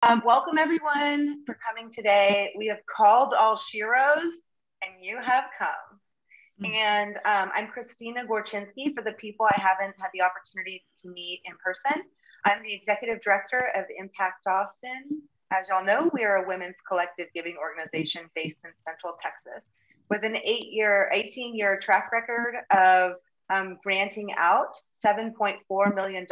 Welcome everyone for coming today. We have called all Sheroes and you have come. And I'm Christina Gorczynski. For the people I haven't had the opportunity to meet in person, I'm the Executive Director of Impact Austin. As y'all know, we are a women's collective giving organization based in Central Texas with an 18-year track record of granting out $7.4 million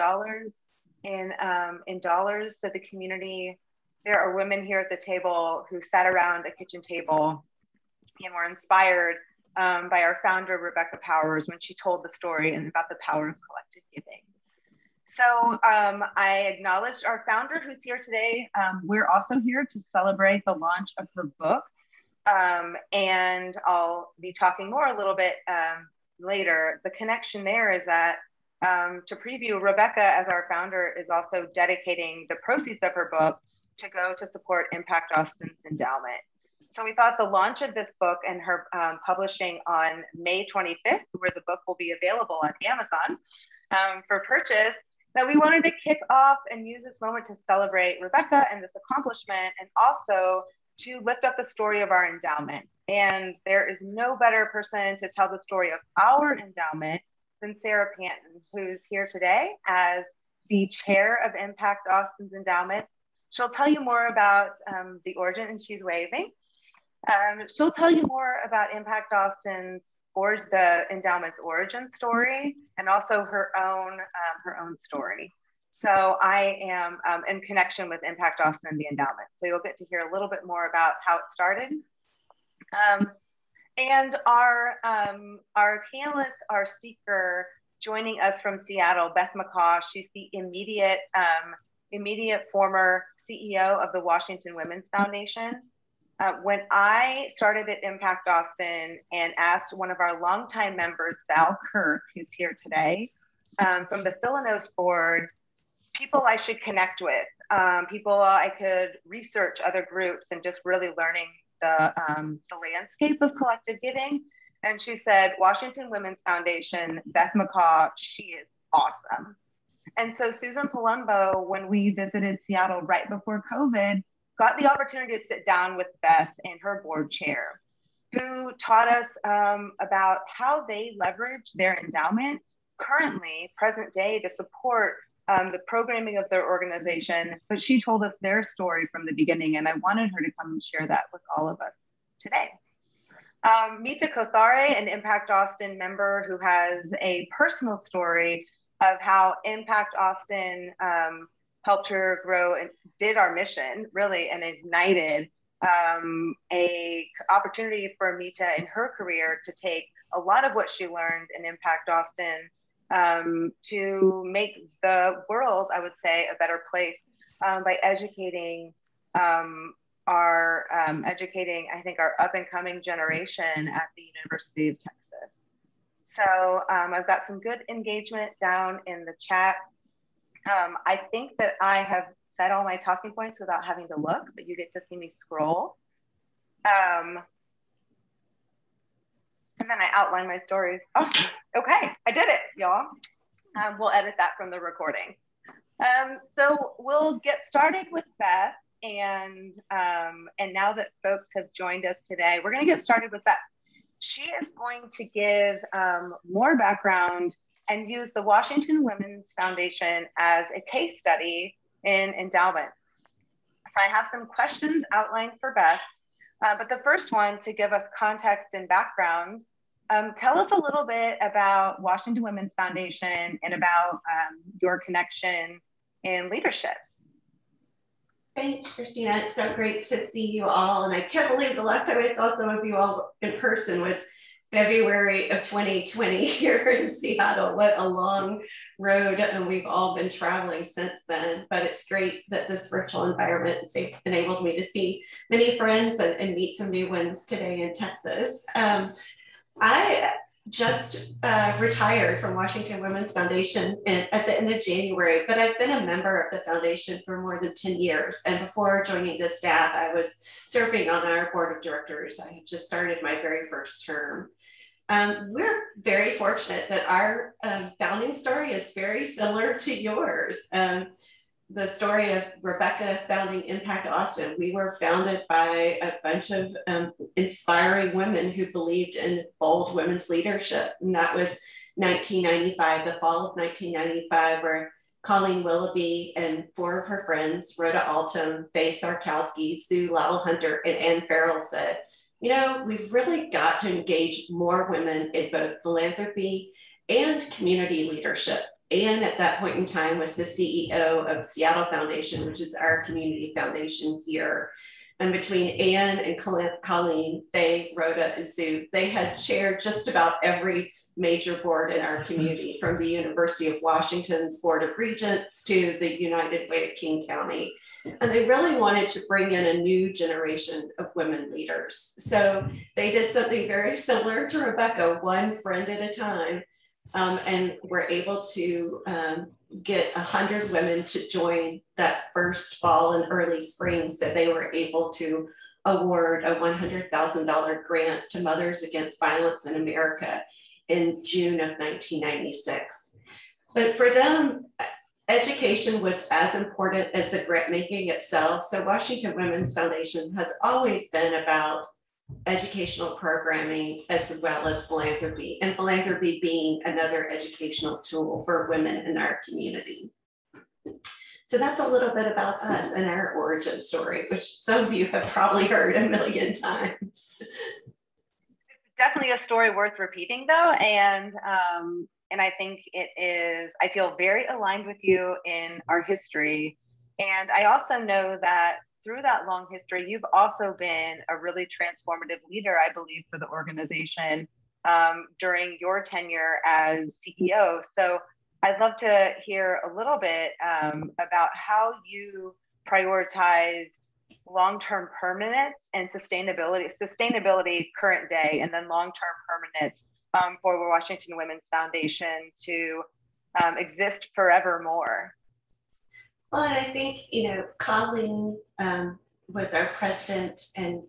in dollars to the community. There are women here at the table who sat around a kitchen table and were inspired by our founder, Rebecca Powers, when she told the story and about the power of collective giving. So I acknowledged our founder who's here today. We're also here to celebrate the launch of her book. And I'll be talking more a little bit later. The connection there is that to preview, Rebecca, as our founder, is also dedicating the proceeds of her book to go to support Impact Austin's endowment. So we thought the launch of this book and her publishing on May 25th, where the book will be available on Amazon for purchase, that we wanted to kick off and use this moment to celebrate Rebecca and this accomplishment, and also to lift up the story of our endowment. And there is no better person to tell the story of our endowment than Sara Pantin, who's here today as the chair of Impact Austin's endowment. She'll tell you more about the origin, and she's waving. She'll tell you more about Impact Austin's or the endowment's origin story, and also her own story. So I am in connection with Impact Austin and the endowment. So you'll get to hear a little bit more about how it started. And our panelist, our speaker joining us from Seattle, Beth McCaw, she's the immediate former CEO of the Washington Women's Foundation. When I started at Impact Austin and asked one of our longtime members, Val Kirk, who's here today, from the Philanos board, people I should connect with, people I could research other groups and just really learning the landscape of collective giving. And she said, Washington Women's Foundation, Beth McCaw, she is awesome. And so Susan Palumbo, when we visited Seattle right before COVID, got the opportunity to sit down with Beth and her board chair, who taught us about how they leverage their endowment currently, present day, to support the programming of their organization. But she told us their story from the beginning, and I wanted her to come and share that with all of us today. Meeta Kothare, an Impact Austin member who has a personal story of how Impact Austin helped her grow and did our mission really, and ignited a opportunity for Meeta in her career to take a lot of what she learned in Impact Austin to make the world, I would say, a better place by educating I think our up and coming generation at the University of Texas. So I've got some good engagement down in the chat. I think that I have said all my talking points without having to look, but you get to see me scroll. And then I outline my stories. Awesome. Okay, I did it, y'all. We'll edit that from the recording. So we'll get started with Beth. And now that folks have joined us today, we're going to get started with Beth. She is going to give more background and use the Washington Women's Foundation as a case study in endowments. So I have some questions outlined for Beth, but the first one, to give us context and background, tell us a little bit about Washington Women's Foundation and about your connection in leadership. Thanks, Christina. It's so great to see you all. And I can't believe the last time I saw some of you all in person was February of 2020 here in Seattle. What a long road, and we've all been traveling since then. But it's great that this virtual environment has enabled me to see many friends and meet some new ones today in Texas. I just retired from Washington Women's Foundation at the end of January, but I've been a member of the foundation for more than 10 years. And before joining the staff, I was serving on our board of directors. I had just started my very first term. We're very fortunate that our founding story is very similar to yours. the story of Rebecca founding Impact Austin. We were founded by a bunch of inspiring women who believed in bold women's leadership. And that was 1995, the fall of 1995, where Colleen Willoughby and 4 of her friends, Rhoda Altum, Faye Sarkowski, Sue Lowell Hunter, and Ann Farrell said, you know, we've really got to engage more women in both philanthropy and community leadership. Anne at that point in time was the CEO of Seattle Foundation, which is our community foundation here. And between Anne and Colleen, Faye, Rhoda, and Sue, they had chaired just about every major board in our community, from the University of Washington's Board of Regents to the United Way of King County. And they really wanted to bring in a new generation of women leaders. So they did something very similar to Rebecca, one friend at a time. And were able to get 100 women to join that first fall and early spring, so they were able to award a $100,000 grant to Mothers Against Violence in America in June of 1996. But for them, education was as important as the grant making itself. So Washington Women's Foundation has always been about educational programming as well as philanthropy, and philanthropy being another educational tool for women in our community. So that's a little bit about us and our origin story, which some of you have probably heard a million times. It's definitely a story worth repeating, though, and I think it is. I feel very aligned with you in our history, and I also know that through that long history, you've also been a really transformative leader, I believe, for the organization during your tenure as CEO. So I'd love to hear a little bit about how you prioritized long-term permanence and sustainability current day, and then long-term permanence for the Washington Women's Foundation to exist forevermore. Well, and I think, you know, Colleen was our president and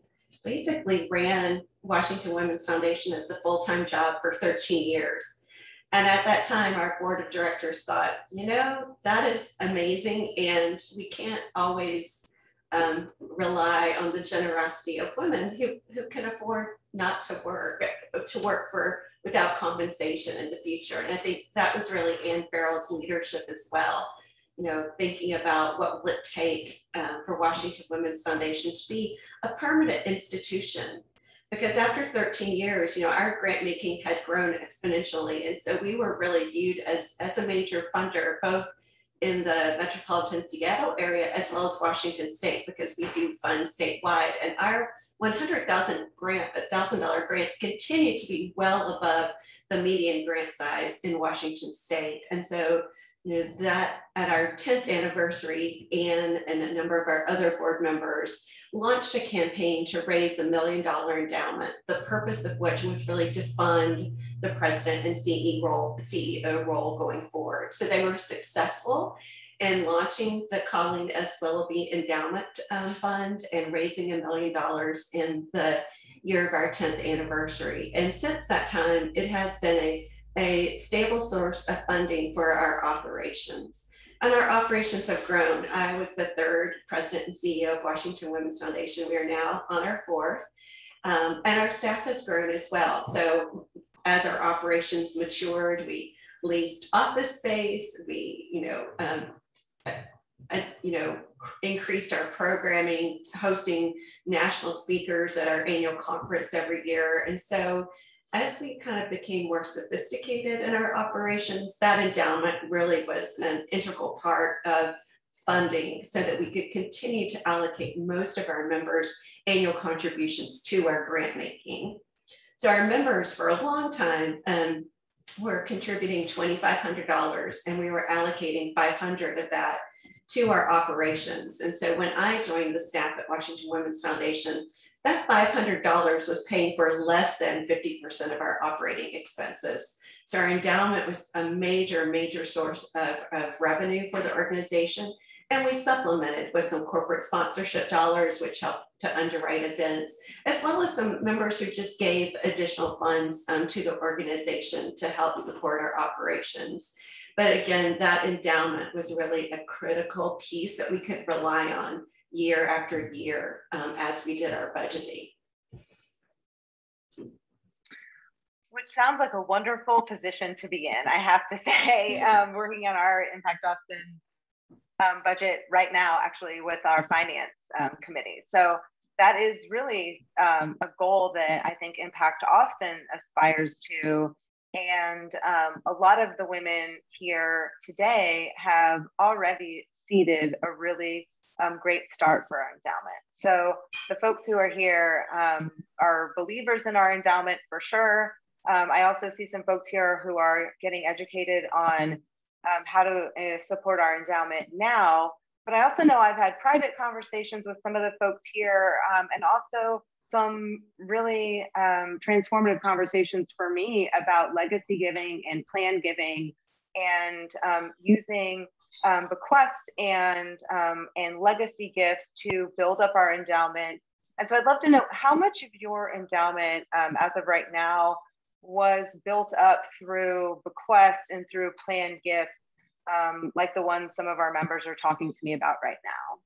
basically ran Washington Women's Foundation as a full-time job for 13 years. And at that time, our board of directors thought, you know, that is amazing, and we can't always rely on the generosity of women who can afford not to work for without compensation in the future. And I think that was really Ann Farrell's leadership as well. You know, thinking about what will it take for Washington Women's Foundation to be a permanent institution. Because after 13 years, you know, our grant making had grown exponentially. And so we were really viewed as a major funder, both in the metropolitan Seattle area as well as Washington State, because we do fund statewide. And our $100,000 grants continue to be well above the median grant size in Washington State. And so, you know, that at our 10th anniversary, Anne and a number of our other board members launched a campaign to raise $1 million endowment, the purpose of which was really to fund the president and CEO role going forward. So they were successful in launching the Colleen S. Willoughby Endowment Fund and raising $1 million in the year of our 10th anniversary. And since that time, it has been a stable source of funding for our operations. And our operations have grown. I was the 3rd president and CEO of Washington Women's Foundation. We are now on our 4th. And our staff has grown as well. So as our operations matured, we leased office space, we, increased our programming, hosting national speakers at our annual conference every year. And so as we kind of became more sophisticated in our operations, that endowment really was an integral part of funding so that we could continue to allocate most of our members' annual contributions to our grant making. So our members for a long time were contributing $2,500, and we were allocating $500 of that to our operations. And so when I joined the staff at Washington Women's Foundation, that $500 was paying for less than 50% of our operating expenses. So our endowment was a major source of revenue for the organization. And we supplemented with some corporate sponsorship dollars, which helped to underwrite events, as well as some members who just gave additional funds to the organization to help support our operations. But again, that endowment was really a critical piece that we could rely on year after year as we did our budgeting. Which sounds like a wonderful position to be in, I have to say, working on our Impact Austin budget right now, actually, with our finance committee. So that is really a goal that I think Impact Austin aspires to. And a lot of the women here today have already seeded a really great start for our endowment. So the folks who are here are believers in our endowment for sure. I also see some folks here who are getting educated on how to support our endowment now. But I also know I've had private conversations with some of the folks here and also some really transformative conversations for me about legacy giving and plan giving and using bequests and legacy gifts to build up our endowment. And so I'd love to know how much of your endowment as of right now was built up through bequests and through planned gifts, like the one some of our members are talking to me about right now.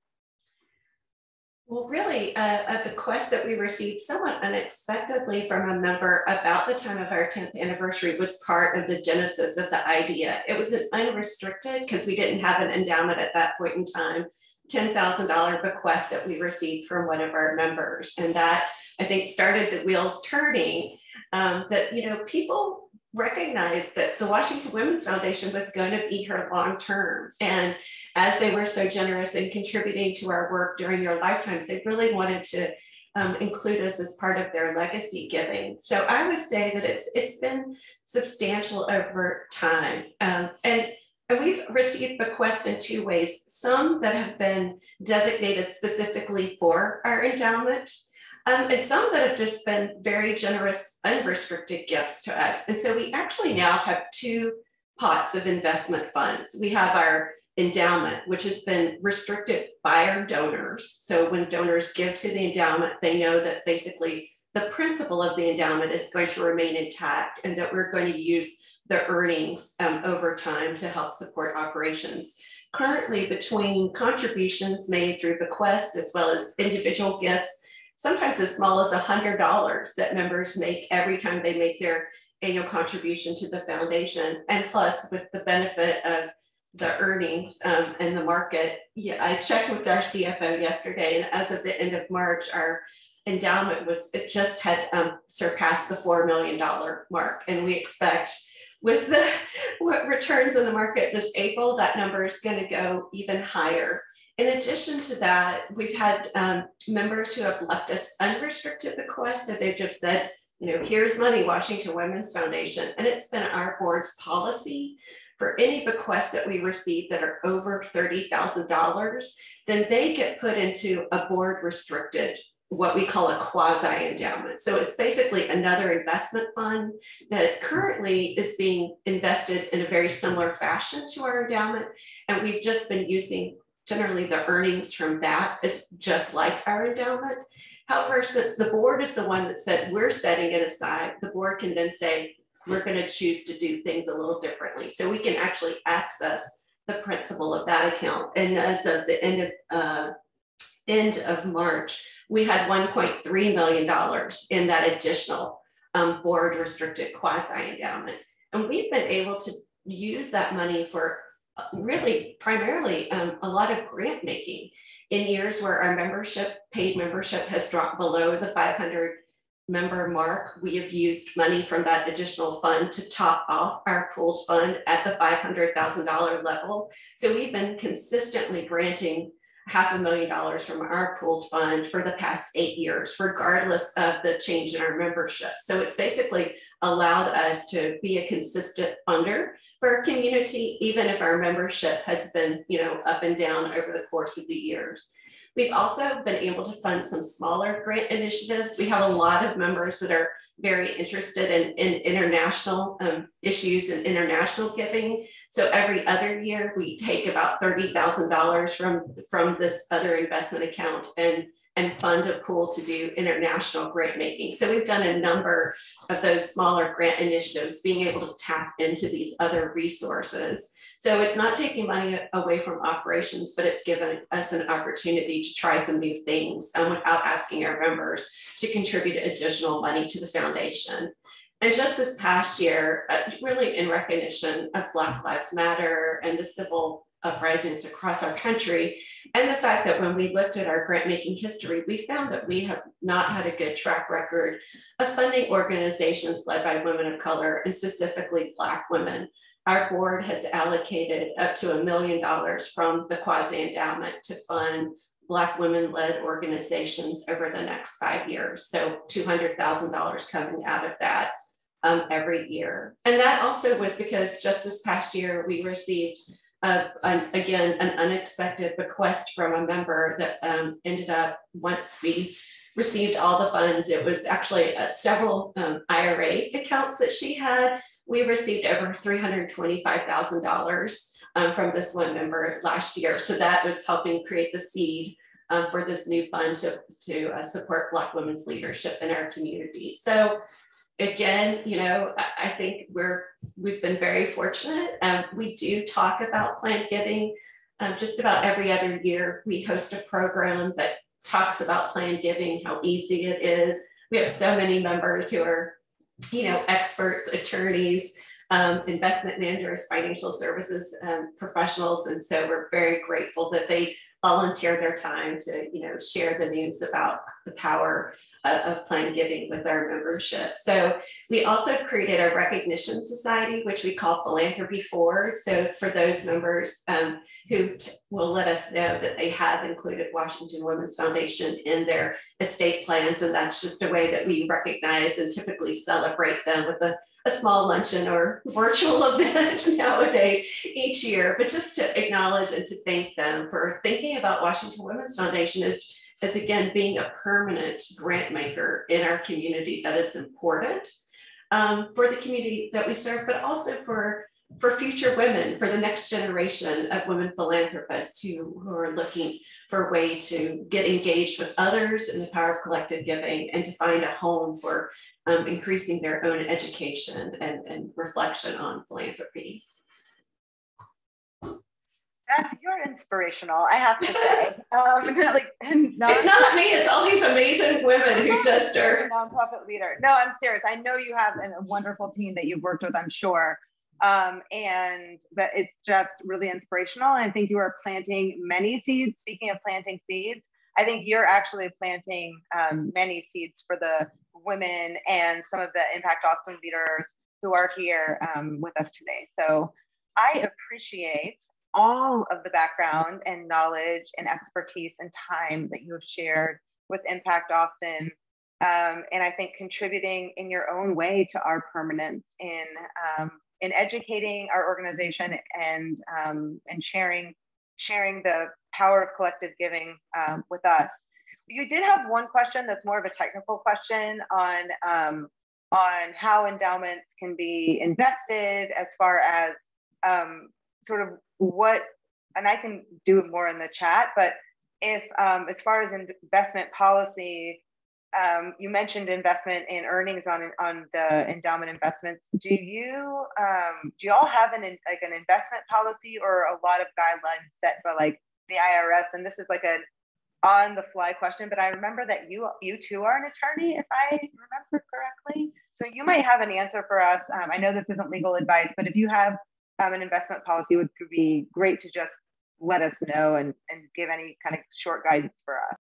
Well, really, a bequest that we received somewhat unexpectedly from a member about the time of our 10th anniversary was part of the genesis of the idea. It was an unrestricted, because we didn't have an endowment at that point in time, $10,000 bequest that we received from one of our members. And that, I think, started the wheels turning, that, you know, people recognized that the Washington Women's Foundation was going to be here long term. And as they were so generous in contributing to our work during their lifetimes, they really wanted to include us as part of their legacy giving. So I would say that it's been substantial over time. And we've received bequests in two ways, some that have been designated specifically for our endowment, and some that have just been very generous, unrestricted gifts to us. And so we actually now have two pots of investment funds. We have our endowment, which has been restricted by our donors. So when donors give to the endowment, they know that basically the principle of the endowment is going to remain intact and that we're going to use the earnings over time to help support operations. Currently, between contributions made through bequests as well as individual gifts, sometimes as small as $100 that members make every time they make their annual contribution to the foundation. And plus, with the benefit of the earnings and the market, yeah, I checked with our CFO yesterday, and as of the end of March, our endowment it just had surpassed the $4 million mark. And we expect with what returns in the market this April, that number is going to go even higher. In addition to that, we've had members who have left us unrestricted bequests. So they've just said, you know, here's money, Washington Women's Foundation. And it's been our board's policy for any bequests that we receive that are over $30,000, then they get put into a board restricted, what we call a quasi endowment. So it's basically another investment fund that currently is being invested in a very similar fashion to our endowment. And we've just been using generally the earnings from that is just like our endowment. However, since the board is the one that said we're setting it aside, the board can then say, we're going to choose to do things a little differently. So we can actually access the principal of that account. And as of the end of March, we had $1.3 million in that additional board restricted quasi endowment. And we've been able to use that money for really primarily a lot of grant making in years where our paid membership has dropped below the 500 member mark. We have used money from that additional fund to top off our pooled fund at the $500,000 level. So we've been consistently granting $500,000 from our pooled fund for the past 8 years, regardless of the change in our membership. So it's basically allowed us to be a consistent funder for our community, even if our membership has been, you know, up and down over the course of the years. We've also been able to fund some smaller grant initiatives. We have a lot of members that are very interested in international issues and international giving. So every other year we take about $30,000 from this other investment account and fund a pool to do international grant making. So we've done a number of those smaller grant initiatives, being able to tap into these other resources. So it's not taking money away from operations, but it's given us an opportunity to try some new things without asking our members to contribute additional money to the foundation. And just this past year, really in recognition of Black Lives Matter and the civil uprisings across our country, and the fact that when we looked at our grant making history, we found that we have not had a good track record of funding organizations led by women of color, and specifically Black women. Our board has allocated up to $1 million from the quasi-endowment to fund Black women-led organizations over the next 5 years. So $200,000 coming out of that every year. And that also was because just this past year, we received again, an unexpected bequest from a member that ended up, once we received all the funds, it was actually several IRA accounts that she had. We received over $325,000 from this one member last year. So that was helping create the seed for this new fund to support Black women's leadership in our community. So again, you know, I think we've been very fortunate. We do talk about planned giving just about every other year. We host a program that talks about planned giving, how easy it is. We have so many members who are, you know, experts, attorneys, investment managers, financial services professionals. And so we're very grateful that they volunteer their time to, you know, share the news about the power of planned giving with our membership. So we also created a recognition society, which we call Philanthropy Forward. So for those members who will let us know that they have included Washington Women's Foundation in their estate plans, and that's just a way that we recognize and typically celebrate them with a small luncheon or virtual event nowadays each year, but just to acknowledge and to thank them for thinking about Washington Women's Foundation as again, being a permanent grant maker in our community that is important for the community that we serve, but also for future women, for the next generation of women philanthropists who are looking for a way to get engaged with others in the power of collective giving and to find a home for increasing their own education and reflection on philanthropy. Beth, you're inspirational, I have to say. It's not me, it's all these amazing women who just are. Nonprofit leader. No, I'm serious. I know you have a wonderful team that you've worked with, I'm sure. But it's just really inspirational. And I think you are planting many seeds. Speaking of planting seeds, I think you're actually planting many seeds for the women and some of the Impact Austin leaders who are here with us today. So I appreciate all of the background and knowledge and expertise and time that you have shared with Impact Austin. And I think contributing in your own way to our permanence in educating our organization and sharing the power of collective giving with us. You did have one question that's more of a technical question on how endowments can be invested, as far as sort of what, and I can do it more in the chat, but if as far as investment policy, you mentioned investment in earnings on the endowment investments. Do you all have an investment policy or a lot of guidelines set by like the IRS? And this is like an on the fly question, but I remember that you too are an attorney, if I remember correctly. So you might have an answer for us. I know this isn't legal advice, but if you have an investment policy, it would be great to just let us know and give any kind of short guidance for us.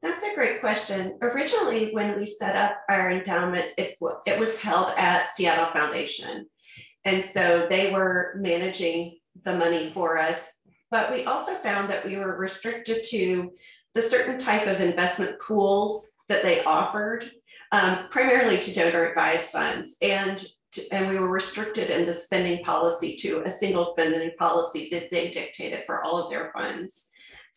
That's a great question. Originally, when we set up our endowment, it was held at Seattle Foundation. And so they were managing the money for us. But we also found that we were restricted to the certain type of investment pools that they offered, primarily to donor advised funds. And we were restricted in the spending policy to a single spending policy that they dictated for all of their funds.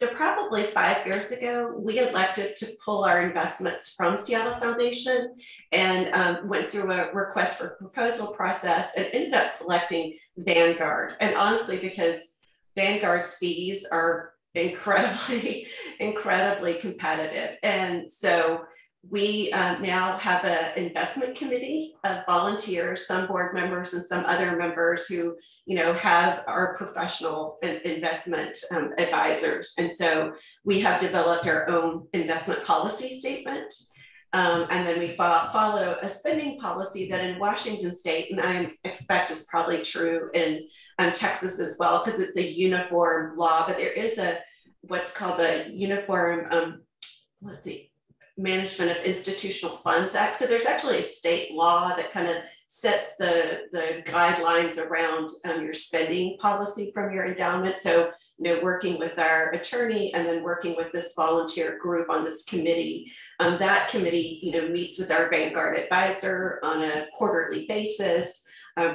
So probably 5 years ago, we elected to pull our investments from Seattle Foundation and went through a request for proposal process and ended up selecting Vanguard. And honestly, because Vanguard's fees are incredibly, incredibly competitive. And so we now have an investment committee of volunteers, some board members and some other members who, have our professional investment advisors. And so we have developed our own investment policy statement. And then we follow a spending policy that in Washington state, and I expect is probably true in Texas as well, because it's a uniform law, but there is what's called the Uniform, Management of Institutional Funds Act. So there's actually a state law that kind of sets the guidelines around your spending policy from your endowment. So, working with our attorney and then working with this volunteer group on this committee, that committee, meets with our Vanguard advisor on a quarterly basis,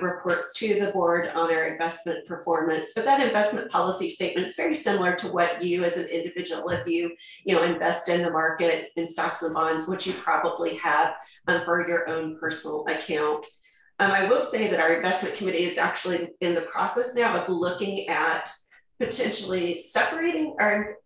reports to the board on our investment performance. But that investment policy statement is very similar to what you as an individual, if you invest in the market in stocks and bonds, which you probably have for your own personal account. I will say that our investment committee is actually in the process now of looking at potentially separating or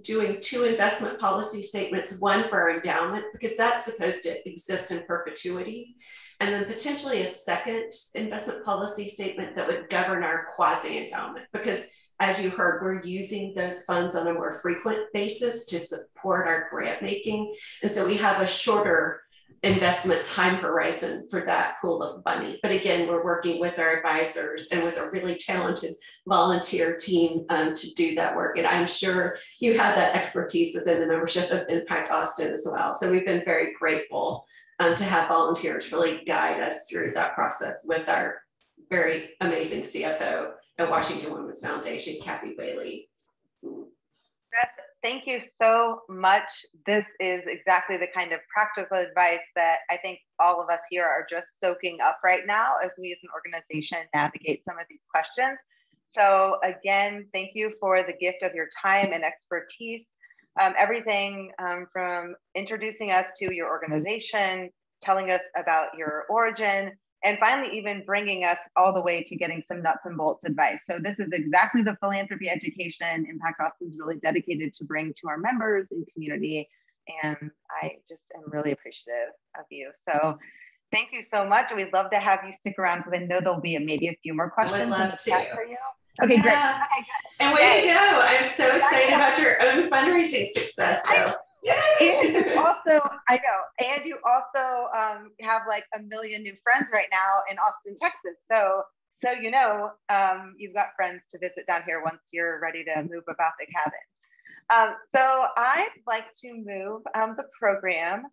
doing 2 investment policy statements, one for our endowment, because that's supposed to exist in perpetuity, and then potentially a second investment policy statement that would govern our quasi-endowment, because as you heard, we're using those funds on a more frequent basis to support our grant making. And so we have a shorter investment time horizon for that pool of money. But again, we're working with our advisors and with a really talented volunteer team to do that work. And I'm sure you have that expertise within the membership of Impact Austin as well. So we've been very grateful to have volunteers really guide us through that process with our very amazing CFO at Washington Women's Foundation, Kathy Bailey. Beth, thank you so much. This is exactly the kind of practical advice that I think all of us here are just soaking up right now as we as an organization navigate some of these questions. So again, thank you for the gift of your time and expertise. Everything from introducing us to your organization, telling us about your origin, and finally even bringing us all the way to getting some nuts and bolts advice. So this is exactly the philanthropy education Impact Austin is really dedicated to bring to our members and community. And I just am really appreciative of you. So thank you so much. We'd love to have you stick around because I know there'll be maybe a few more questions I would love to. For you. Okay, great. Okay, and way to go. I'm so excited about your own fundraising success. So. And you also, I know, and you also have like a million new friends right now in Austin, Texas. So you've got friends to visit down here once you're ready to move about the cabin. So I'd like to move the program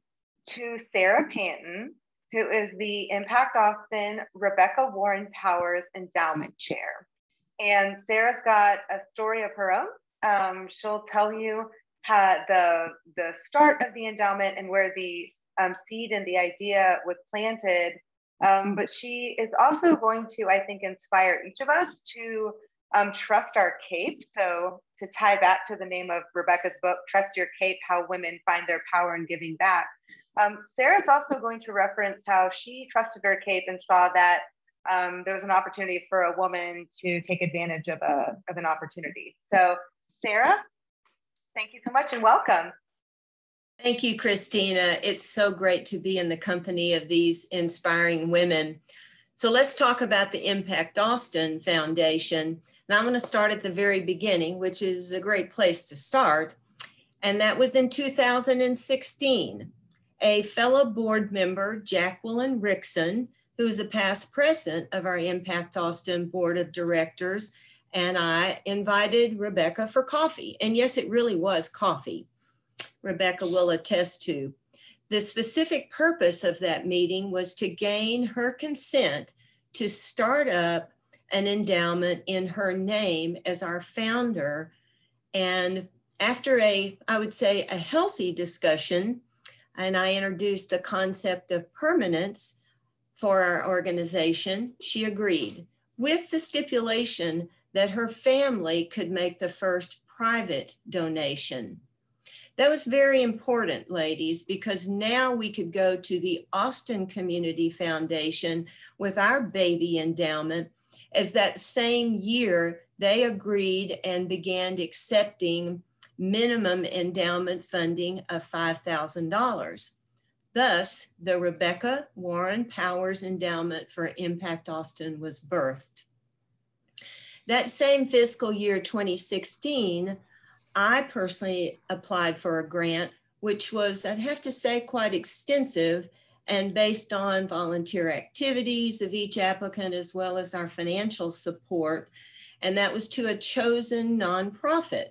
to Sara Pantin, who is the Impact Austin Rebecca Warren Powers Endowment Chair. And Sarah's got a story of her own. She'll tell you how the start of the endowment and where the seed and the idea was planted. But she is also going to, I think, inspire each of us to trust our cape. So to tie back to the name of Rebecca's book, Trust Your Cape, How Women Find Their Power in Giving Back. Sarah's also going to reference how she trusted her cape and saw that there was an opportunity for a woman to take advantage of an opportunity. So Sara, thank you so much and welcome. Thank you, Christina. It's so great to be in the company of these inspiring women. So let's talk about the Impact Austin Foundation. And I'm going to start at the very beginning, which is a great place to start. And that was in 2016. A fellow board member, Jacqueline Rickson, who's a past president of our Impact Austin Board of Directors, and I invited Rebecca for coffee. And yes, it really was coffee. Rebecca will attest to. The specific purpose of that meeting was to gain her consent to start up an endowment in her name as our founder. And after I would say, a healthy discussion, and I introduced the concept of permanence for our organization, she agreed with the stipulation that her family could make the first private donation. That was very important, ladies, because now we could go to the Austin Community Foundation with our baby endowment, as that same year they agreed and began accepting minimum endowment funding of $5,000. Thus, the Rebecca Warren Powers Endowment for Impact Austin was birthed. That same fiscal year 2016, I personally applied for a grant, which was, I'd have to say, quite extensive and based on volunteer activities of each applicant as well as our financial support. And that was to a chosen nonprofit.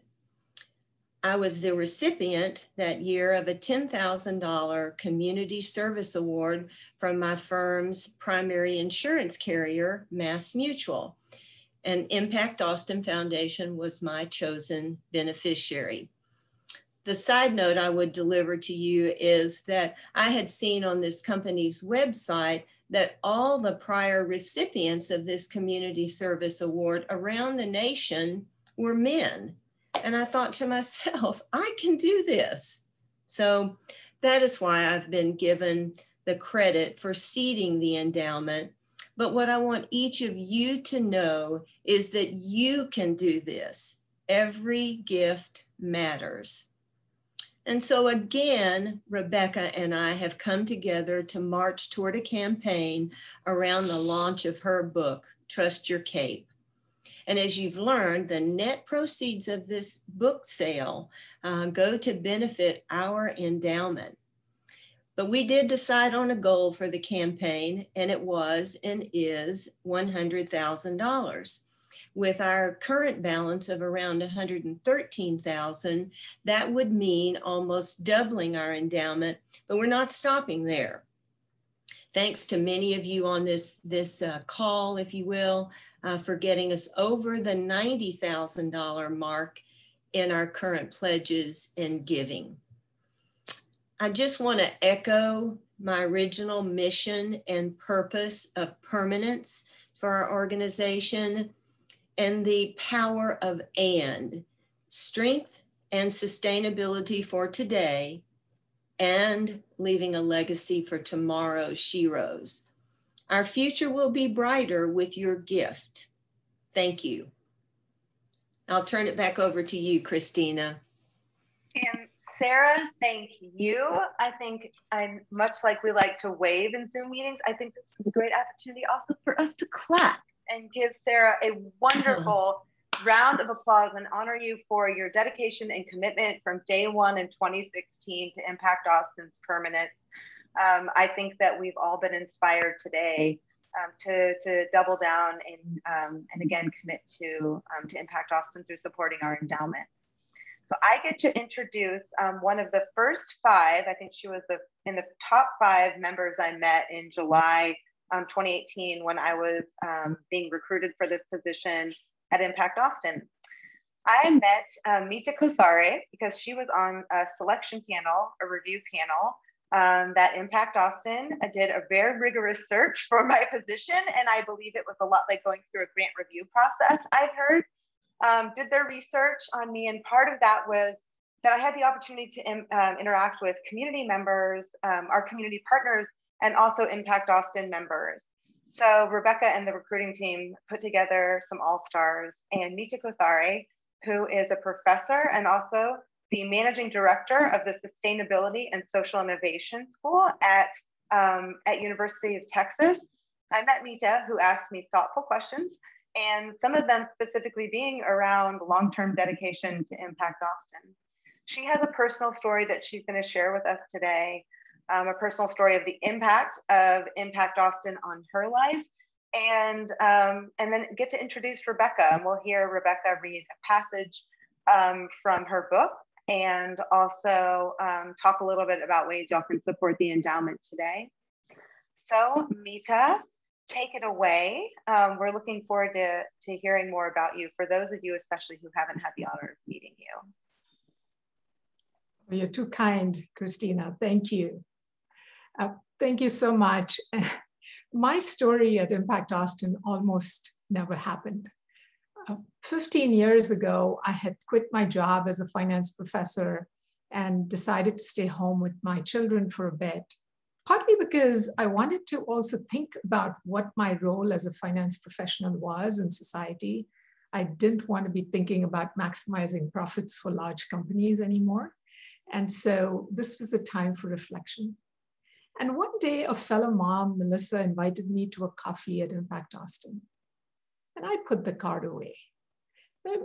I was the recipient that year of a $10,000 community service award from my firm's primary insurance carrier, Mass Mutual. And Impact Austin Foundation was my chosen beneficiary. The side note I would deliver to you is that I had seen on this company's website that all the prior recipients of this community service award around the nation were men. And I thought to myself, I can do this. So that is why I've been given the credit for seeding the endowment. But what I want each of you to know is that you can do this. Every gift matters. And so again, Rebecca and I have come together to march toward a campaign around the launch of her book, Trust Your Cape. And as you've learned, the net proceeds of this book sale go to benefit our endowment. But we did decide on a goal for the campaign, and it was and is $100,000. With our current balance of around $113,000, that would mean almost doubling our endowment, but we're not stopping there. Thanks to many of you on this call, if you will, for getting us over the $90,000 mark in our current pledges and giving. I just want to echo my original mission and purpose of permanence for our organization and the power of and, strength and sustainability for today and leaving a legacy for tomorrow's Sheroes. Our future will be brighter with your gift. Thank you. I'll turn it back over to you, Christina. And Sara, thank you. I think I'm much like we like to wave in Zoom meetings. I think this is a great opportunity also for us to clap and give Sara a wonderful round of applause and honor you for your dedication and commitment from day one in 2016 to Impact Austin's Permanence. I think that we've all been inspired today to double down and again commit to Impact Austin through supporting our endowment. So I get to introduce one of the first five. I think she was in the top 5 members I met in July 2018 when I was being recruited for this position at Impact Austin. I met Meeta Kothare because she was on a selection panel, a review panel that Impact Austin did a very rigorous search for my position. And I believe it was a lot like going through a grant review process, I've heard. Did their research on me. And part of that was that I had the opportunity to interact with community members, our community partners, and also Impact Austin members. So Rebecca and the recruiting team put together some all-stars, and Meeta Kothare, who is a professor and also the managing director of the Sustainability and Social Innovation School at University of Texas. I met Meeta, who asked me thoughtful questions, and some of them specifically being around long-term dedication to Impact Austin. She has a personal story that she's going to share with us today, a personal story of the impact of Impact Austin on her life, and then get to introduce Rebecca. And we'll hear Rebecca read a passage from her book and also talk a little bit about ways y'all can support the endowment today. So Meeta, take it away. We're looking forward to hearing more about you, for those of you especially who haven't had the honor of meeting you. You're too kind, Christina. Thank you. Thank you so much. My story at Impact Austin almost never happened. 15 years ago, I had quit my job as a finance professor and decided to stay home with my children for a bit, partly because I wanted to also think about what my role as a finance professional was in society. I didn't want to be thinking about maximizing profits for large companies anymore. And so this was a time for reflection. And one day, a fellow mom, Melissa, invited me to a coffee at Impact Austin. And I put the card away.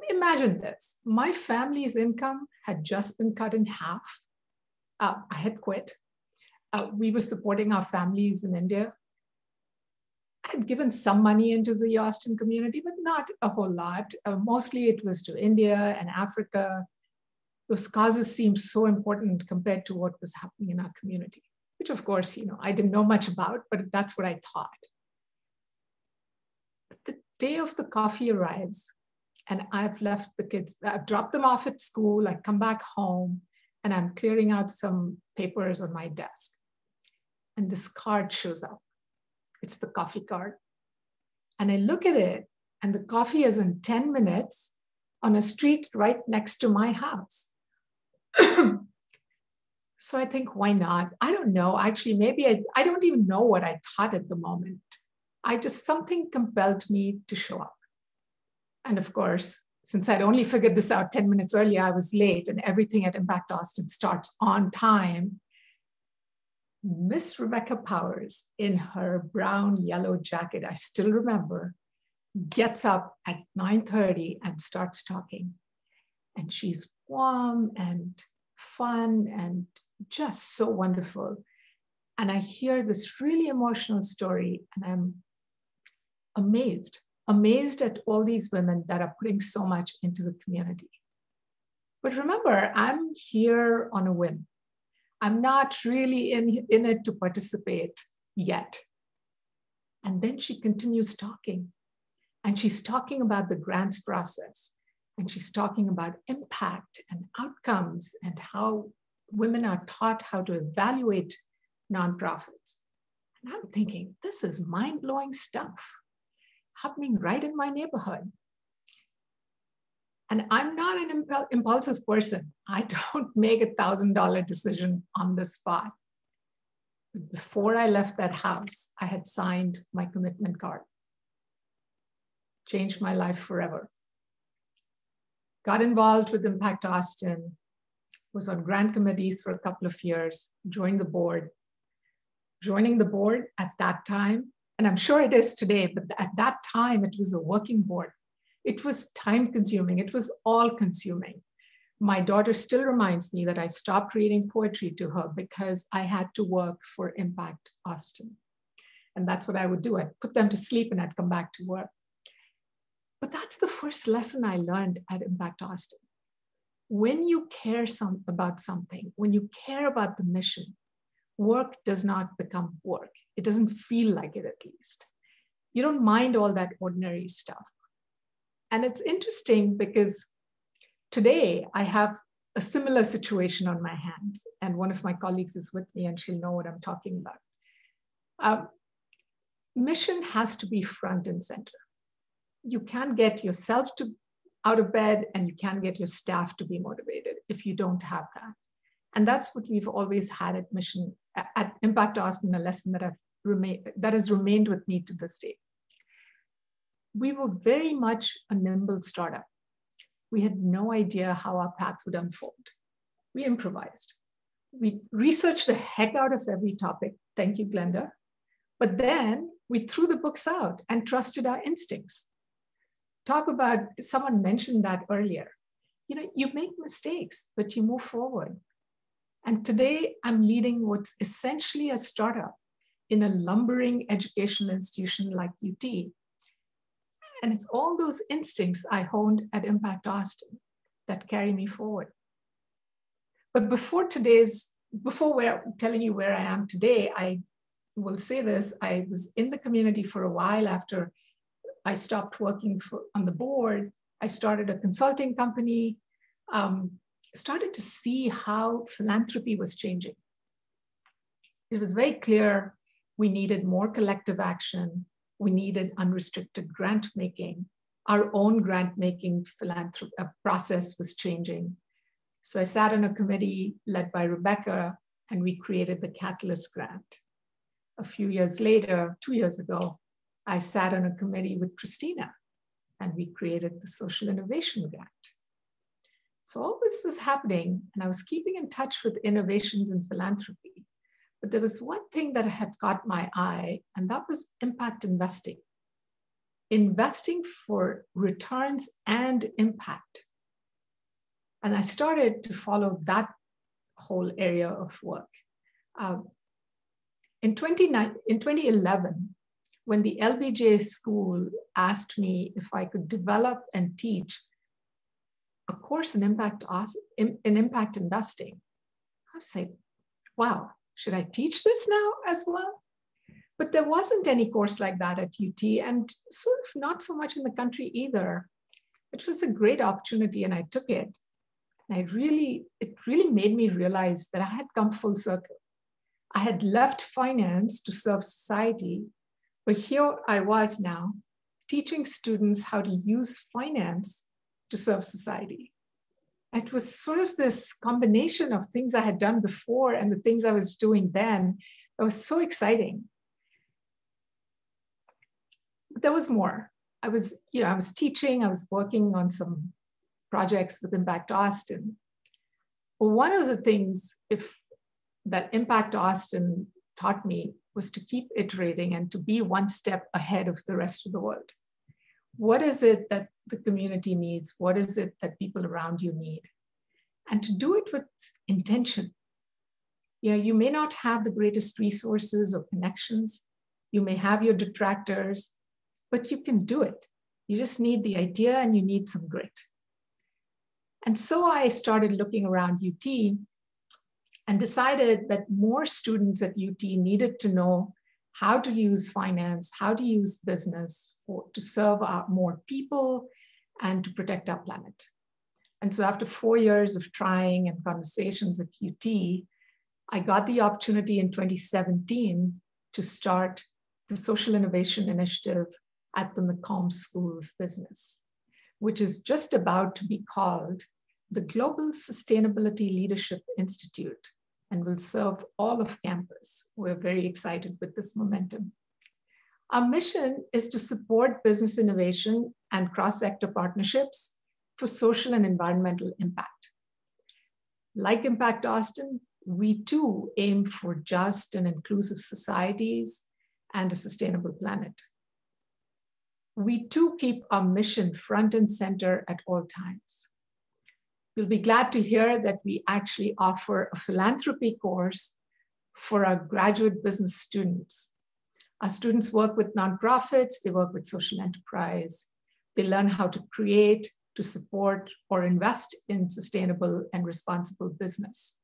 Imagine this. My family's income had just been cut in half. I had quit. We were supporting our families in India. I had given some money into the Austin community, but not a whole lot. Mostly it was to India and Africa. Those causes seemed so important compared to what was happening in our community, which of course, I didn't know much about, but that's what I thought. But the day of the coffee arrives, and I've left the kids, I've dropped them off at school, I come back home, and I'm clearing out some papers on my desk. And this card shows up. It's the coffee card. And I look at it, and the coffee is in 10 minutes on a street right next to my house. So I think, why not? I don't know. Actually, maybe I don't even know what I thought at the moment. Something compelled me to show up. And of course, since I'd only figured this out 10 minutes earlier, I was late, and everything at Impact Austin starts on time. Miss Rebecca Powers, in her brown yellow jacket, I still remember, gets up at 9:30 and starts talking. And she's warm and fun and just so wonderful. And I hear this really emotional story, and I'm amazed at all these women that are putting so much into the community. But remember, I'm here on a whim. I'm not really in it to participate yet. And then she continues talking. And she's talking about the grants process. And she's talking about impact and outcomes and how women are taught how to evaluate nonprofits. And I'm thinking, this is mind-blowing stuff happening right in my neighborhood. And I'm not an impulsive person. I don't make a $1,000 decision on the spot. But before I left that house, I had signed my commitment card. Changed my life forever. Got involved with Impact Austin, was on grant committees for a couple of years, joined the board. Joining the board at that time, and I'm sure it is today, but at that time it was a working board. It was time consuming, it was all consuming. My daughter still reminds me that I stopped reading poetry to her because I had to work for Impact Austin. And that's what I would do. I'd put them to sleep and I'd come back to work. But that's the first lesson I learned at Impact Austin. When you care about something, when you care about the mission, work does not become work. It doesn't feel like it, at least. You don't mind all that ordinary stuff. And it's interesting because today I have a similar situation on my hands, and one of my colleagues is with me and she'll know what I'm talking about. Mission has to be front and center. You can't get yourself out of bed, and you can't get your staff to be motivated if you don't have that. And that's what we've always had at Mission, at Impact Austin, a lesson that has remained with me to this day. We were very much a nimble startup. We had no idea how our path would unfold. We improvised. We researched the heck out of every topic. Thank you, Glenda. But then we threw the books out and trusted our instincts. Someone mentioned that earlier. You make mistakes, but you move forward. And today I'm leading what's essentially a startup in a lumbering educational institution like UT. And it's all those instincts I honed at Impact Austin that carry me forward. But before telling you where I am today, I will say this: I was in the community for a while after I stopped working on the board. I started a consulting company, started to see how philanthropy was changing. It was very clear we needed more collective action. We needed unrestricted grant making. our own grant-making process was changing. So I sat on a committee led by Rebecca, and we created the Catalyst Grant. A few years later, 2 years ago, I sat on a committee with Christina, and we created the Social Innovation Grant. So all this was happening, and I was keeping in touch with innovations in philanthropy. But there was one thing that had caught my eye, and that was impact investing. Investing for returns and impact. And I started to follow that whole area of work. In 2011, when the LBJ school asked me if I could develop and teach a course in impact investing, I was like, wow, should I teach this now as well? But there wasn't any course like that at UT, and sort of not so much in the country either. It was a great opportunity, and I took it. And it really made me realize that I had come full circle. I had left finance to serve society, but here I was now teaching students how to use finance to serve society. It was sort of this combination of things I had done before and the things I was doing then that was so exciting. But there was more. I was teaching, I was working on some projects with Impact Austin. But one of the things that Impact Austin taught me was to keep iterating and to be one step ahead of the rest of the world. What is it that the community needs? What is it that people around you need? And to do it with intention. You may not have the greatest resources or connections. You may have your detractors, but you can do it. You just need the idea and you need some grit. And so I started looking around UT and decided that more students at UT needed to know how to use finance, how to use business to serve more people and to protect our planet. And so after 4 years of trying and conversations at UT, I got the opportunity in 2017 to start the Social Innovation Initiative at the McCombs School of Business, which is just about to be called the Global Sustainability Leadership Institute, and will serve all of campus. We're very excited with this momentum. Our mission is to support business innovation and cross-sector partnerships for social and environmental impact. Like Impact Austin, we too aim for just and inclusive societies and a sustainable planet. We too keep our mission front and center at all times. You'll be glad to hear that we actually offer a philanthropy course for our graduate business students. Our students work with nonprofits, they work with social enterprise. They learn how to create, to support, or invest in sustainable and responsible business.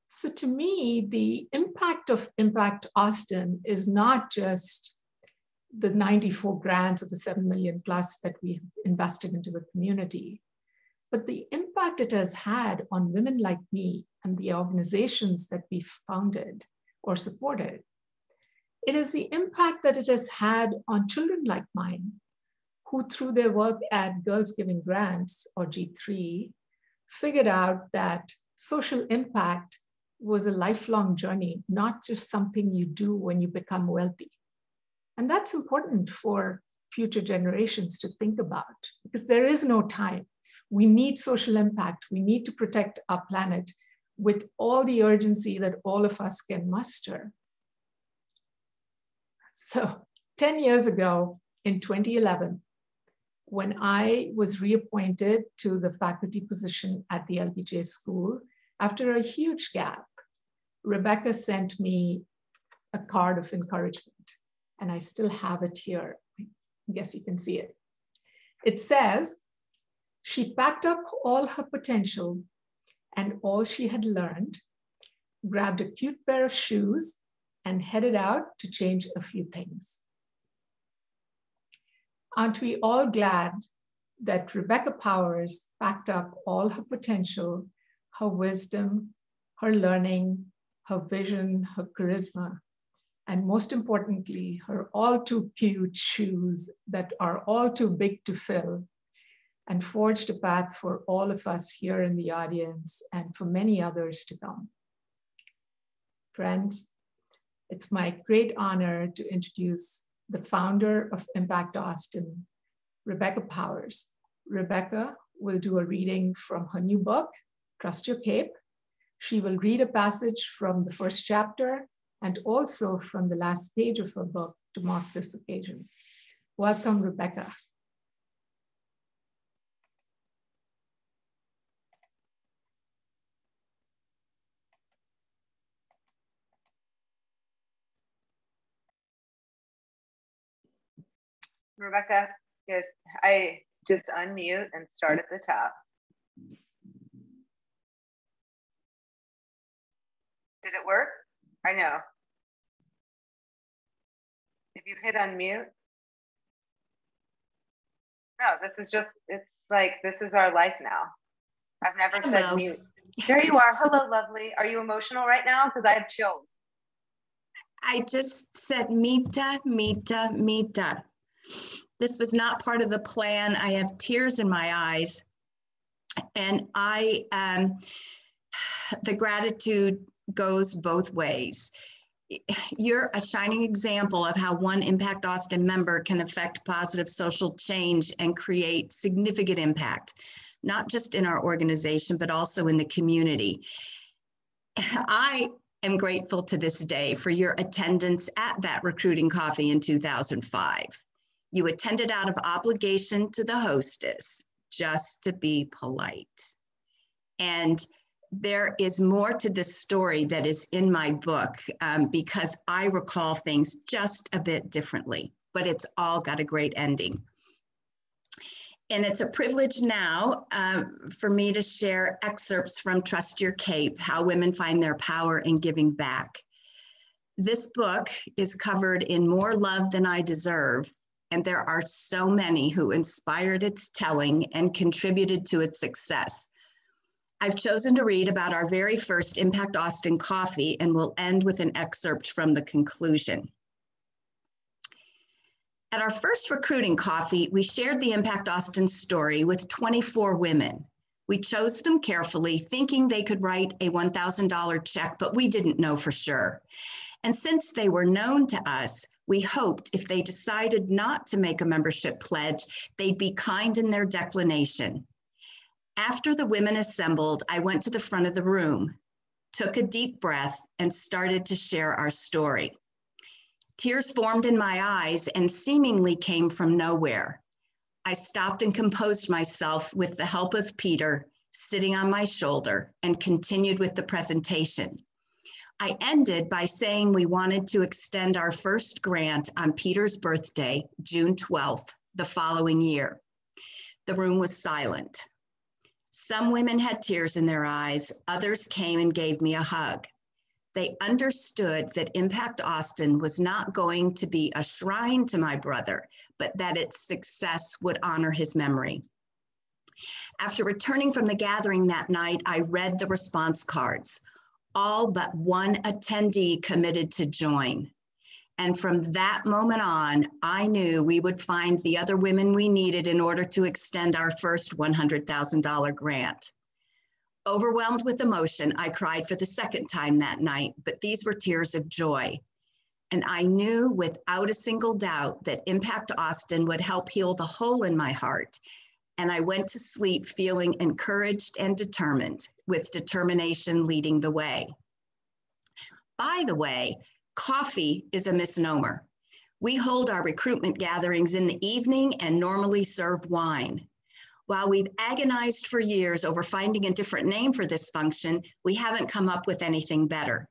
So to me, the impact of Impact Austin is not just the 94 grants or the 7 million plus that we have invested into the community, but the impact it has had on women like me and the organizations that we founded or supported. It is the impact that it has had on children like mine, who through their work at Girls Giving Grants, or G3, figured out that social impact was a lifelong journey, not just something you do when you become wealthy. And that's important for future generations to think about, because there is no time. We need social impact. We need to protect our planet with all the urgency that all of us can muster. So 10 years ago, in 2011, when I was reappointed to the faculty position at the LBJ school, after a huge gap, Rebecca sent me a card of encouragement, and I still have it here. I guess you can see it. It says, she packed up all her potential and all she had learned, grabbed a cute pair of shoes, and headed out to change a few things. Aren't we all glad that Rebecca Powers packed up all her potential, her wisdom, her learning, her vision, her charisma, and most importantly, her all too cute shoes that are all too big to fill, and forged a path for all of us here in the audience and for many others to come. Friends, it's my great honor to introduce the founder of Impact Austin, Rebecca Powers. Rebecca will do a reading from her new book, Trust Your Cape. She will read a passage from the first chapter and also from the last page of her book to mark this occasion. Welcome, Rebecca. Rebecca, I just unmute and start at the top. Did it work? I know. If you hit unmute. No, this is just, it's like, this is our life now. I've never said mute. There you are. Hello, lovely. Are you emotional right now? Because I have chills. I just said Meeta, Meeta, Meeta. This was not part of the plan. I have tears in my eyes. And the gratitude goes both ways. You're a shining example of how one Impact Austin member can affect positive social change and create significant impact, not just in our organization, but also in the community. I am grateful to this day for your attendance at that recruiting coffee in 2005. You attended out of obligation to the hostess, just to be polite. And there is more to this story that is in my book because I recall things just a bit differently, but it's all got a great ending. And it's a privilege now for me to share excerpts from Trust Your Cape, How Women Find Their Power in Giving Back. This book is covered in More Love Than I Deserve, and there are so many who inspired its telling and contributed to its success. I've chosen to read about our very first Impact Austin coffee, and we'll end with an excerpt from the conclusion. At our first recruiting coffee, we shared the Impact Austin story with 24 women. We chose them carefully, thinking they could write a $1,000 check, but we didn't know for sure. And since they were known to us, we hoped if they decided not to make a membership pledge, they'd be kind in their declination. After the women assembled, I went to the front of the room, took a deep breath, and started to share our story. Tears formed in my eyes and seemingly came from nowhere. I stopped and composed myself with the help of Peter, sitting on my shoulder, and continued with the presentation. I ended by saying we wanted to extend our first grant on Peter's birthday, June 12th, the following year. The room was silent. Some women had tears in their eyes. Others came and gave me a hug. They understood that Impact Austin was not going to be a shrine to my brother, but that its success would honor his memory. After returning from the gathering that night, I read the response cards. All but one attendee committed to join. And from that moment on, I knew we would find the other women we needed in order to extend our first $100,000 grant. Overwhelmed with emotion, I cried for the second time that night, but these were tears of joy. And I knew without a single doubt that Impact Austin would help heal the hole in my heart. And I went to sleep feeling encouraged and determined, with determination leading the way. By the way, coffee is a misnomer. We hold our recruitment gatherings in the evening and normally serve wine. While we've agonized for years over finding a different name for this function, we haven't come up with anything better.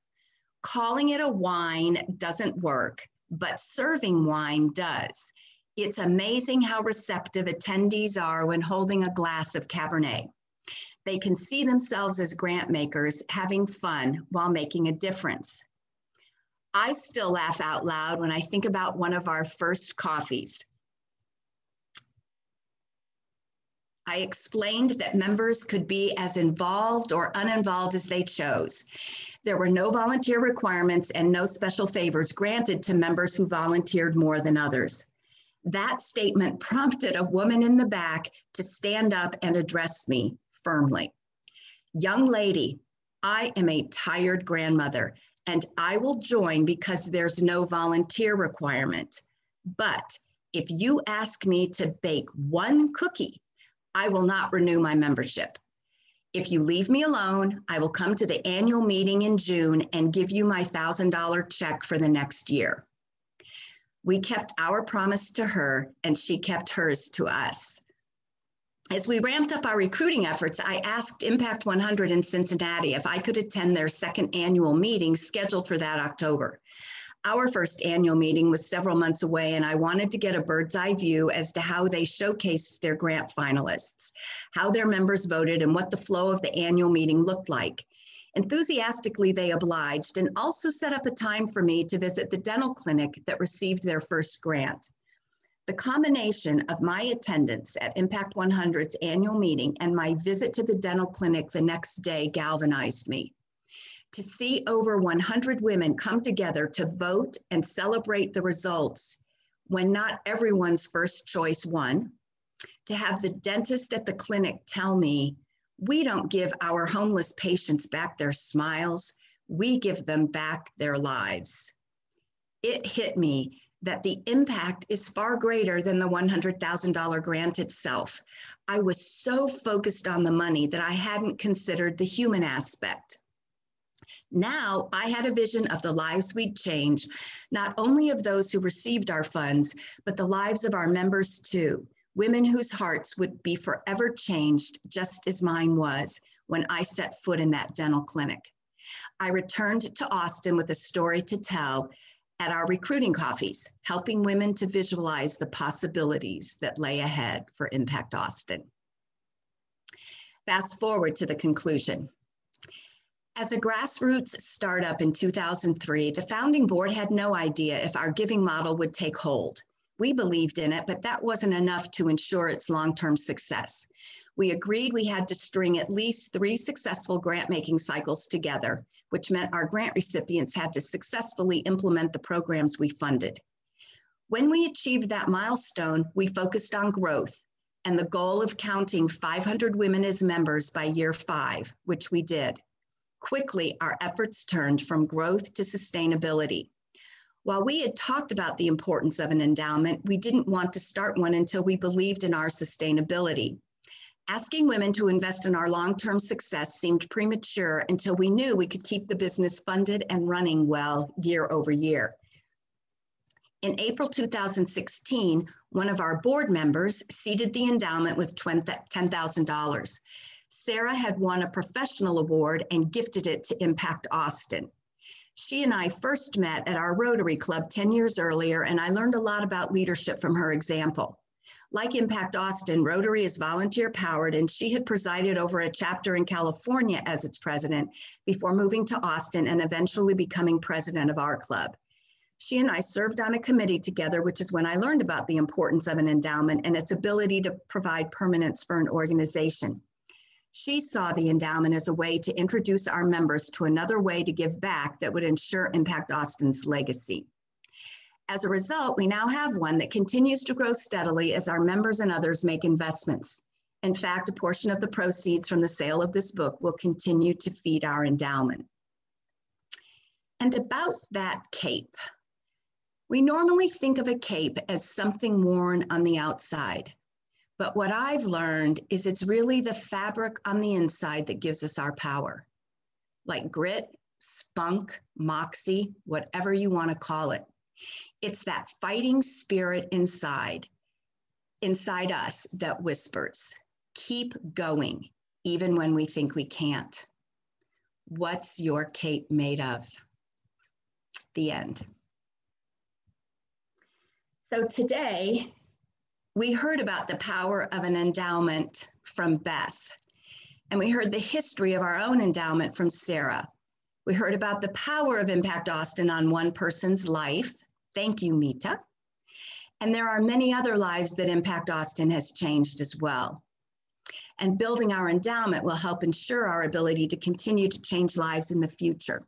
Calling it a wine doesn't work, but serving wine does. It's amazing how receptive attendees are when holding a glass of Cabernet. They can see themselves as grant makers having fun while making a difference. I still laugh out loud when I think about one of our first coffees. I explained that members could be as involved or uninvolved as they chose. There were no volunteer requirements and no special favors granted to members who volunteered more than others. That statement prompted a woman in the back to stand up and address me firmly. Young lady, I am a tired grandmother, and I will join because there's no volunteer requirement. But if you ask me to bake one cookie, I will not renew my membership. If you leave me alone, I will come to the annual meeting in June and give you my $1,000 check for the next year. We kept our promise to her, and she kept hers to us. As we ramped up our recruiting efforts, I asked Impact 100 in Cincinnati if I could attend their second annual meeting scheduled for that October. Our first annual meeting was several months away, and I wanted to get a bird's eye view as to how they showcased their grant finalists, how their members voted, and what the flow of the annual meeting looked like. Enthusiastically, they obliged and also set up a time for me to visit the dental clinic that received their first grant. The combination of my attendance at Impact 100's annual meeting and my visit to the dental clinic the next day galvanized me. To see over 100 women come together to vote and celebrate the results when not everyone's first choice won, to have the dentist at the clinic tell me, we don't give our homeless patients back their smiles, we give them back their lives. It hit me that the impact is far greater than the $100,000 grant itself. I was so focused on the money that I hadn't considered the human aspect. Now I had a vision of the lives we'd change, not only of those who received our funds, but the lives of our members too, women whose hearts would be forever changed, just as mine was when I set foot in that dental clinic. I returned to Austin with a story to tell at our recruiting coffees, helping women to visualize the possibilities that lay ahead for Impact Austin. Fast forward to the conclusion. As a grassroots startup in 2003, the founding board had no idea if our giving model would take hold. We believed in it, but that wasn't enough to ensure its long-term success. We agreed we had to string at least 3 successful grant-making cycles together, which meant our grant recipients had to successfully implement the programs we funded. When we achieved that milestone, we focused on growth and the goal of counting 500 women as members by year 5, which we did. Quickly, our efforts turned from growth to sustainability. While we had talked about the importance of an endowment, we didn't want to start one until we believed in our sustainability. Asking women to invest in our long-term success seemed premature until we knew we could keep the business funded and running well year over year. In April 2016, one of our board members seeded the endowment with $10,000. Sara had won a professional award and gifted it to Impact Austin. She and I first met at our Rotary Club 10 years earlier, and I learned a lot about leadership from her example. Like Impact Austin, Rotary is volunteer-powered, and she had presided over a chapter in California as its president before moving to Austin and eventually becoming president of our club. She and I served on a committee together, which is when I learned about the importance of an endowment and its ability to provide permanence for an organization. She saw the endowment as a way to introduce our members to another way to give back that would ensure Impact Austin's legacy. As a result, we now have one that continues to grow steadily as our members and others make investments. In fact, a portion of the proceeds from the sale of this book will continue to feed our endowment. And about that cape. We normally think of a cape as something worn on the outside. But what I've learned is it's really the fabric on the inside that gives us our power. Like grit, spunk, moxie, whatever you want to call it. It's that fighting spirit inside us that whispers, keep going, even when we think we can't. What's your cape made of? The end. So today, we heard about the power of an endowment from Beth, and we heard the history of our own endowment from Sara. We heard about the power of Impact Austin on one person's life. Thank you, Meeta. And there are many other lives that Impact Austin has changed as well. and building our endowment will help ensure our ability to continue to change lives in the future.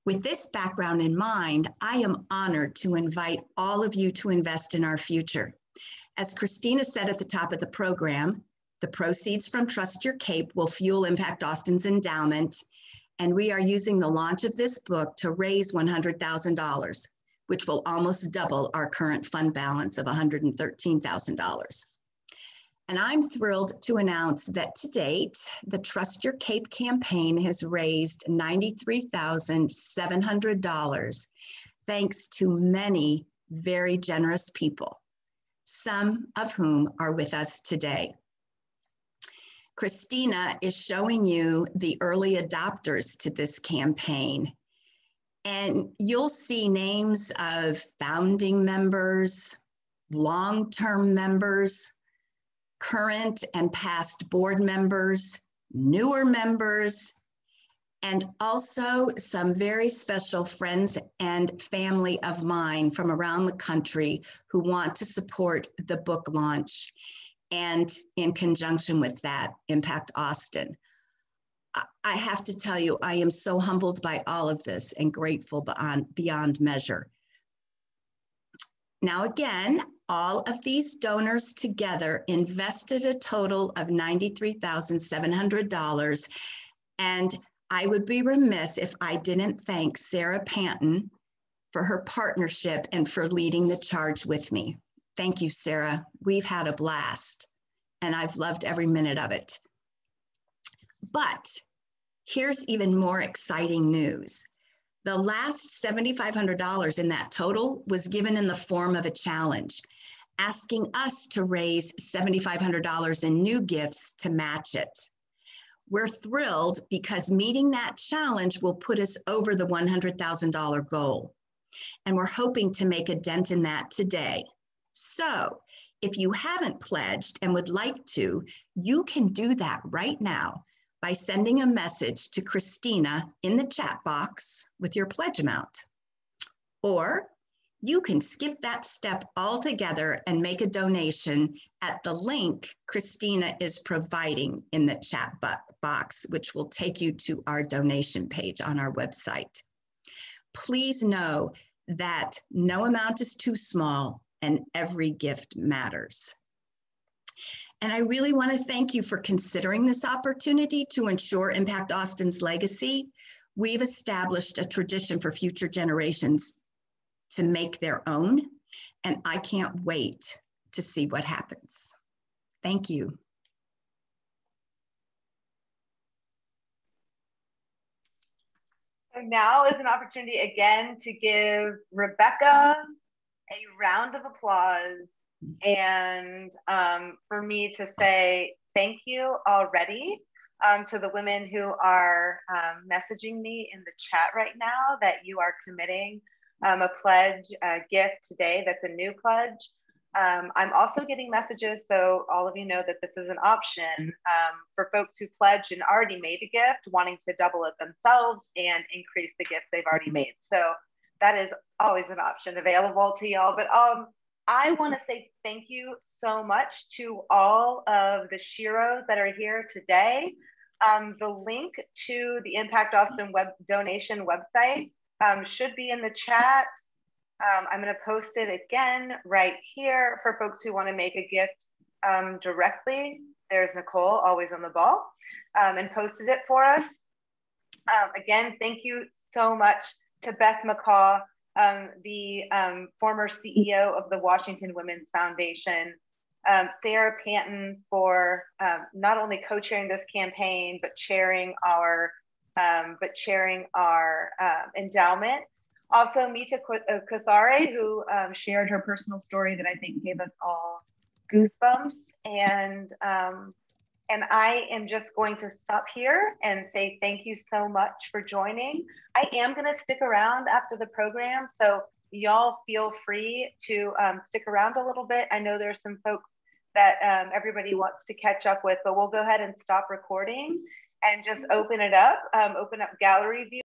With this background in mind, I am honored to invite all of you to invest in our future. As Christina said at the top of the program, the proceeds from Trust Your CAPE will fuel Impact Austin's endowment, and we are using the launch of this book to raise $100,000, which will almost double our current fund balance of $113,000. And I'm thrilled to announce that to date, the Trust Your CAPE campaign has raised $93,700, thanks to many very generous people, some of whom are with us today. Christina is showing you the early adopters to this campaign, and you'll see names of founding members, long-term members, current and past board members, newer members, and also some very special friends and family of mine from around the country who want to support the book launch, and in conjunction with that, Impact Austin. I have to tell you, I am so humbled by all of this and grateful beyond measure. Now again, all of these donors together invested a total of $93,700, and I would be remiss if I didn't thank Sara Pantin for her partnership and for leading the charge with me. Thank you, Sara. We've had a blast, and I've loved every minute of it. But here's even more exciting news. The last $7,500 in that total was given in the form of a challenge, asking us to raise $7,500 in new gifts to match it. We're thrilled because meeting that challenge will put us over the $100,000 goal. And we're hoping to make a dent in that today. So if you haven't pledged and would like to, you can do that right now by sending a message to Christina in the chat box with your pledge amount. Or you can skip that step altogether and make a donation at the link Christina is providing in the chat box, which will take you to our donation page on our website. Please know that no amount is too small and every gift matters. And I really want to thank you for considering this opportunity to ensure Impact Austin's legacy. We've established a tradition for future generations to make their own, and I can't wait to see what happens. Thank you. So now is an opportunity again to give Rebecca a round of applause, and for me to say thank you already to the women who are messaging me in the chat right now that you are committing a pledge, a gift today that's a new pledge. I'm also getting messages, so all of you know that this is an option for folks who pledged and already made a gift, wanting to double it themselves and increase the gifts they've already made. So that is always an option available to y'all. But I want to say thank you so much to all of the Sheroes that are here today. The link to the Impact Austin web donation website should be in the chat. I'm going to post it again right here for folks who want to make a gift directly. There's Nicole, always on the ball, and posted it for us. Again, thank you so much to Beth McCaw, the former CEO of the Washington Women's Foundation, Sara Pantin for not only co-chairing this campaign, but chairing our endowment. Also, Meeta Kothare, who shared her personal story that I think gave us all goosebumps. And I am just going to stop here and say thank you so much for joining. I am going to stick around after the program, so y'all feel free to stick around a little bit. I know there's some folks that everybody wants to catch up with, but we'll go ahead and stop recording and just open it up, open up gallery view.